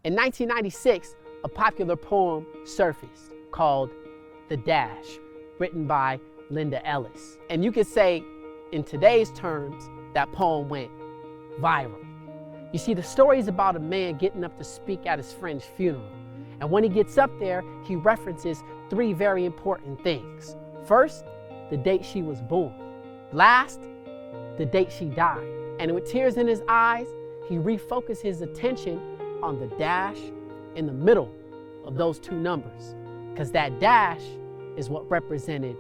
In 1996, a popular poem surfaced called The Dash, written by Linda Ellis. And you could say, in today's terms, that poem went viral. You see, the story is about a man getting up to speak at his friend's funeral. And when he gets up there, he references three very important things. First, the date she was born. Last, the date she died. And with tears in his eyes, he refocused his attention on the dash in the middle of those two numbers, because that dash is what represented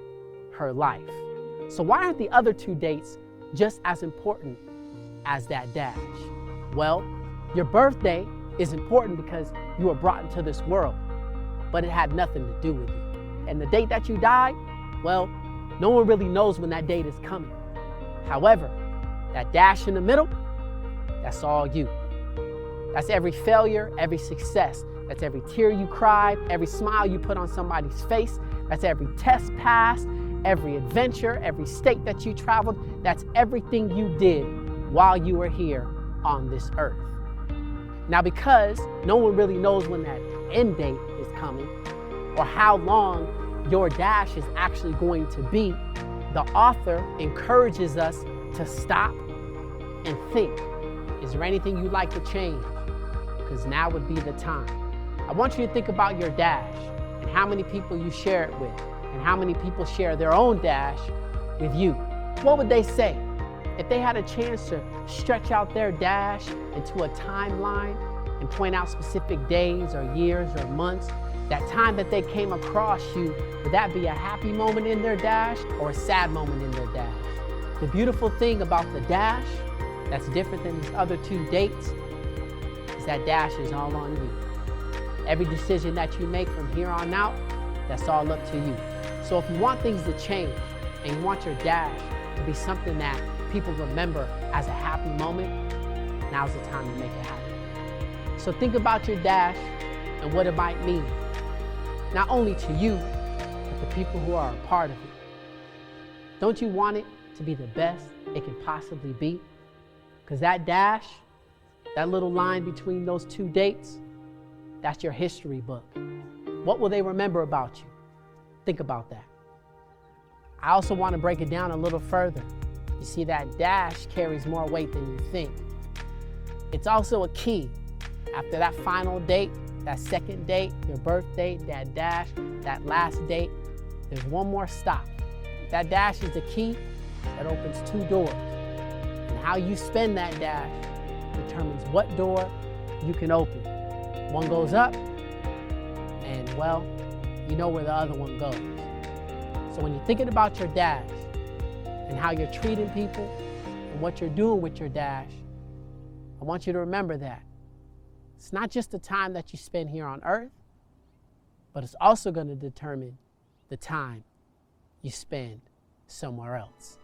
her life. So why aren't the other two dates just as important as that dash? Well, your birthday is important because you were brought into this world, but it had nothing to do with you. And the date that you died, well, no one really knows when that date is coming. However, that dash in the middle, that's all you. That's every failure, every success. That's every tear you cried, every smile you put on somebody's face. That's every test passed, every adventure, every state that you traveled. That's everything you did while you were here on this earth. Now, because no one really knows when that end date is coming or how long your dash is actually going to be, the author encourages us to stop and think. Is there anything you'd like to change? Because now would be the time. I want you to think about your dash and how many people you share it with and how many people share their own dash with you. What would they say if they had a chance to stretch out their dash into a timeline and point out specific days or years or months? That time that they came across you, would that be a happy moment in their dash or a sad moment in their dash? The beautiful thing about the dash that's different than these other two dates is that dash is all on you. Every decision that you make from here on out, that's all up to you. So if you want things to change and you want your dash to be something that people remember as a happy moment, now's the time to make it happen. So think about your dash and what it might mean, not only to you, but the people who are a part of it. Don't you want it to be the best it can possibly be? Because that dash, that little line between those two dates, that's your history book. What will they remember about you? Think about that. I also want to break it down a little further. You see, that dash carries more weight than you think. It's also a key. After that final date, that second date, your birth date, that dash, that last date, there's one more stop. That dash is the key that opens two doors. And how you spend that dash determines what door you can open. One goes up, and well, you know where the other one goes. So when you're thinking about your dash and how you're treating people and what you're doing with your dash, I want you to remember that it's not just the time that you spend here on earth, but it's also going to determine the time you spend somewhere else.